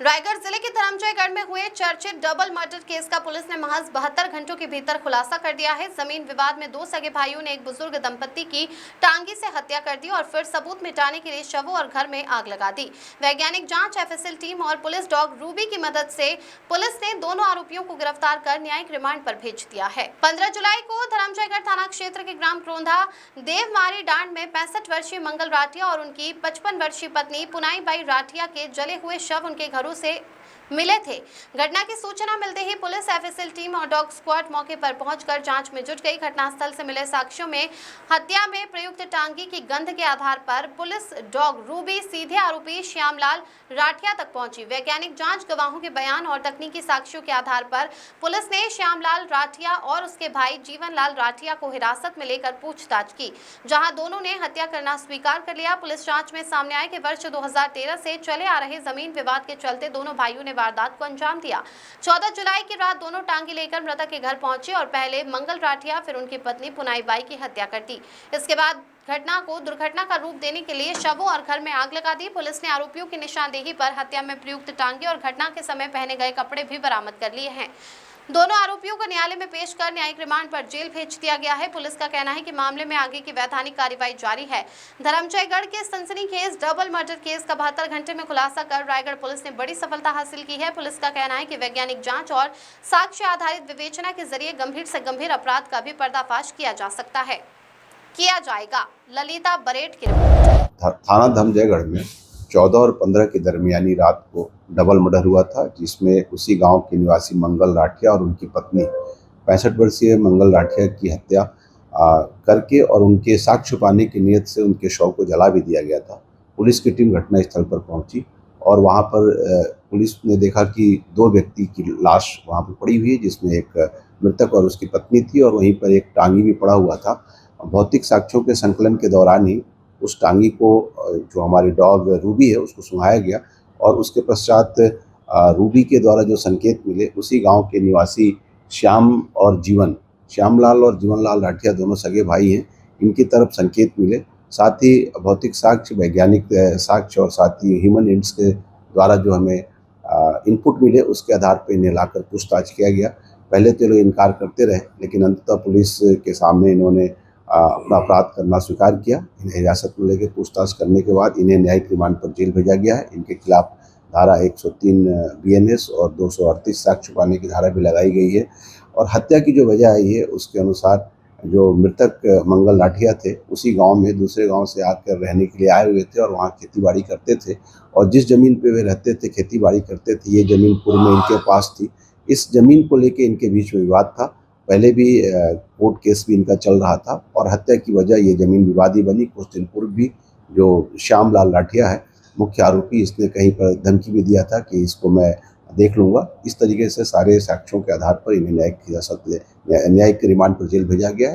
रायगढ़ जिले के धर्मजयगढ़ में हुए चर्चित डबल मर्डर केस का पुलिस ने महज 72 घंटों के भीतर खुलासा कर दिया है। जमीन विवाद में दो सगे भाइयों ने एक बुजुर्ग दंपत्ति की टांगी से हत्या कर दी और फिर सबूत मिटाने के लिए शवों और घर में आग लगा दी। वैज्ञानिक जांच, एफएसएल टीम और पुलिस डॉग रूबी की मदद से पुलिस ने दोनों आरोपियों को गिरफ्तार कर न्यायिक रिमांड पर भेज दिया है। 15 जुलाई को धर्मजयगढ़ थाना क्षेत्र के ग्राम प्रोंधा देवमारी डांड में 65 वर्षीय मंगल राठिया और उनकी 55 वर्षीय पत्नी पुनाई बाई राठिया के जले हुए शव उनके घरों से मिले थे। घटना की सूचना मिलते ही पुलिस, एफएसएल टीम और डॉग स्क्वाड मौके पर पहुंचकर जांच में जुट गई। घटनास्थल से मिले साक्ष्यों में हत्या में प्रयुक्त टांगी की गंध के आधार पर पुलिस डॉग रूबी सीधे आरोपी श्यामलाल राठिया तक पहुंची। वैज्ञानिक जांच, गवाहों के बयान और तकनीकी साक्ष्यों के आधार पर पुलिस ने श्यामलाल राठिया और उसके भाई जीवनलाल राठिया को हिरासत में लेकर पूछताछ की, जहां दोनों ने हत्या करना स्वीकार कर लिया। पुलिस जांच में सामने आया कि वर्ष 2013 से चले आ रहे जमीन विवाद के चलते दोनों भाइयों ने वारदात को अंजाम दिया। 14 जुलाई की रात दोनों टांगी लेकर मृतक के घर पहुंचे और पहले मंगल राठिया फिर उनकी पत्नी पुनाई बाई की हत्या कर दी। इसके बाद घटना को दुर्घटना का रूप देने के लिए शवों और घर में आग लगा दी। पुलिस ने आरोपियों की निशानदेही पर हत्या में प्रयुक्त टांगे और घटना के समय पहने गए कपड़े भी बरामद कर लिए हैं। दोनों आरोपियों को न्यायालय में पेश कर न्यायिक रिमांड पर जेल भेज दिया गया है। पुलिस का कहना है कि मामले में आगे की वैधानिक कार्रवाई जारी है। धर्मजयगढ़ के सनसनीखेज डबल मर्डर केस का 72 घंटे में खुलासा कर रायगढ़ पुलिस ने बड़ी सफलता हासिल की है। पुलिस का कहना है कि वैज्ञानिक जांच और साक्ष्य आधारित विवेचना के जरिए गंभीर से गंभीर अपराध का भी पर्दाफाश किया जाएगा। ललिता बरेट की रिपोर्ट। थाना धर्मजयगढ़ में 14 और 15 के दरमियानी रात को डबल मर्डर हुआ था, जिसमें उसी गांव के निवासी मंगल राठिया और उनकी पत्नी 65 वर्षीय मंगल राठिया की हत्या करके और उनके साक्ष्य छुपाने की नीयत से उनके शव को जला भी दिया गया था। पुलिस की टीम घटनास्थल पर पहुंची और वहां पर पुलिस ने देखा कि दो व्यक्ति की लाश वहां पर पड़ी हुई है, जिसमें एक मृतक और उसकी पत्नी थी और वहीं पर एक टांगी भी पड़ा हुआ था। भौतिक साक्ष्यों के संकलन के दौरान ही उस टांगी को, जो हमारी डॉग रूबी है, उसको सुंघाया गया और उसके पश्चात रूबी के द्वारा जो संकेत मिले, उसी गांव के निवासी श्यामलाल और जीवनलाल राठिया दोनों सगे भाई हैं, इनकी तरफ संकेत मिले। साथ ही भौतिक साक्ष्य, वैज्ञानिक साक्ष्य और साथ ही ह्यूमन इंट्स के द्वारा जो हमें इनपुट मिले, उसके आधार पर इन्हें लाकर पूछताछ किया गया। पहले तो लोग इनकार करते रहे, लेकिन अंततः पुलिस के सामने इन्होंने अपना अपराध करना स्वीकार किया। इन्हें हिरासत में लेकर पूछताछ करने के बाद इन्हें न्यायिक रिमांड पर जेल भेजा गया है। इनके खिलाफ धारा 103 बीएनएस और 238 साक्ष्य छुपाने की धारा भी लगाई गई है। और हत्या की जो वजह आई है, उसके अनुसार जो मृतक मंगल राठिया थे, उसी गांव में दूसरे गांव से आकर रहने के लिए आए हुए थे और वहां खेती-बाड़ी करते थे और जिस जमीन पे वे रहते थे, खेती-बाड़ी करते थे, ये जमीन पूर्व में इनके पास थी। इस जमीन को लेकर इनके बीच में विवाद था। पहले भी कोर्ट केस भी इनका चल रहा था और हत्या की वजह ये जमीन विवादी बनी। कुछ दिन पूर्व भी जो श्यामलाल राठिया है, मुख्य आरोपी, इसने कहीं पर धमकी भी दिया था कि इसको मैं देख लूँगा। इस तरीके से सारे साक्ष्यों के आधार पर इन्हें न्यायिक रिमांड पर जेल भेजा गया है।